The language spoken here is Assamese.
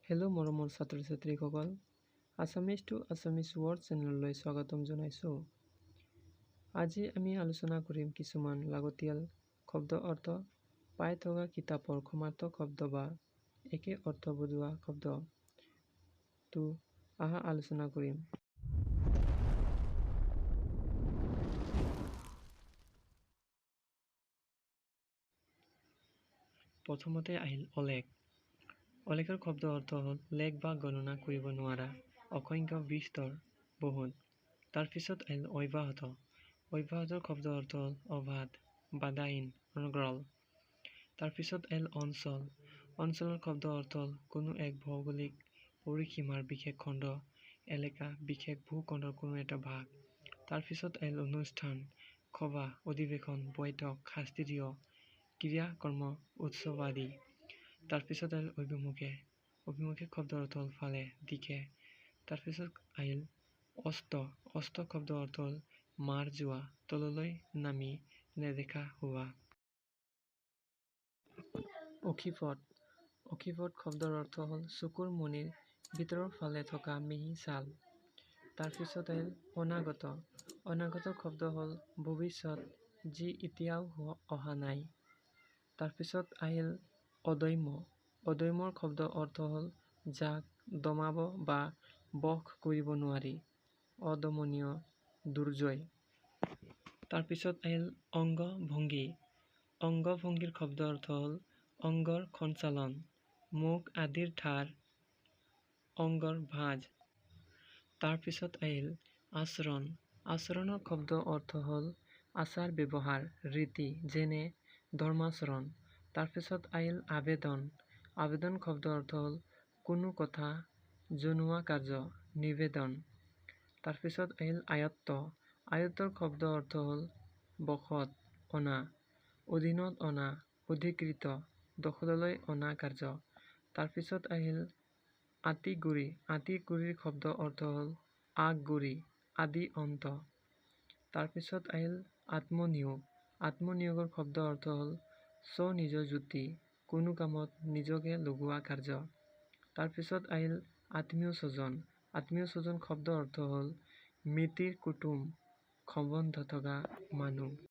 Hello মৰমৰ ছাত্ৰ ছাত্ৰীসকল Assamese to Assamese word চেনেললৈ স্বাগতম জনাইছো। আজি আমি আলোচনা কৰিম কিছুমান লাগতিয়াল শব্দ অৰ্থ পাই থকা কিতাপৰ খমাৰ্থক শব্দ বা একে অৰ্থ বুজোৱা শব্দ তো আহা আলোচনা কৰিম। প্ৰথমতে আহিল অলেখ। অলেখৰ শব্দ অৰ্থ হ'ল লেখ বা গণনা কৰিব নোৱাৰা অসংখ্য বিস্তৰ বহুত। তাৰ পিছত আহিল অব্যাহত। অব্যাহতৰ শব্দ অৰ্থ হ'ল অবাধ বাধাহীন অনগ্ৰল। তাৰ পিছত আহিল অঞ্চল। অঞ্চলৰ শব্দ অৰ্থ হ'ল কোনো এক ভৌগোলিক পৰিসীমাৰ বিশেষ খণ্ড এলেকা বিশেষ ভূখণ্ডৰ কোনো এটা ভাগ। তাৰ পিছত আহিল অনুষ্ঠান সভা অধিৱেশন বৈঠক শাস্ত্ৰীয় ক্ৰিয়াকৰ্ম উৎসৱ আদি। তাৰ পিছত আহিল অভিমুখে। অভিমুখে শব্দ অৰ্থ হ'ল ফালে দিশে। তাৰ পিছত আহিল অস্ত। অস্ত শব্দ অৰ্থ হ'ল মাৰ যোৱা তললৈ নামি নেদেখা হোৱা। অক্ষিপট। অক্ষিপট শব্দৰ অৰ্থ হ'ল চকুৰ মণিৰ ভিতৰৰ ফালে থকা মিহি ছাল। তাৰ পিছত আহিল অনাগত। অনাগত শব্দ হ'ল ভৱিষ্যত যি এতিয়াও অহা নাই। তাৰ পিছত আহিল অদম্য। অদম্যৰ শব্দ অৰ্থ হ'ল যাক দমাব বা বশ কৰিব নোৱাৰি অদমনীয় দুৰ্জয়। তাৰ পিছত আহিল অংগ ভংগী। অংগ ভংগীৰ শব্দ অৰ্থ হ'ল অংগৰ সঞ্চালন মুখ আদিৰ ধাৰ অংগৰ ভাঁজ। তাৰ পিছত আহিল আচৰণ। আচৰণৰ শব্দ অৰ্থ হ'ল আচাৰ ব্যৱহাৰ ৰীতি যেনে ধৰ্মাচৰণ। তাৰ পিছত আহিল আবেদন। আবেদন শব্দ অৰ্থ হ'ল কোনো কথা জনোৱা কাৰ্য নিবেদন। তাৰ পিছত আহিল আয়ত্ত। আয়ত্তৰ শব্দ অৰ্থ হ'ল বশত অনা অধীনত অনা অধিকৃত দখললৈ অনা কাৰ্য। তাৰ পিছত আহিল আঁতিগুৰি। আঁতিগুৰিৰ শব্দ অৰ্থ হ'ল আগগুৰি আদি অন্ত। তাৰ পিছত আহিল আত্মনিয়োগ। আত্মনিয়োগৰ শব্দ অৰ্থ হ'ল স্বনিয়োজিত কোনো কামত নিজকে লগোৱা কাৰ্য। তাৰ পিছত আহিল আত্মীয় স্বজন। আত্মীয় স্বজন শব্দ অৰ্থ হ'ল মিতিৰ কুটুম সম্বন্ধ থকা মানুহ।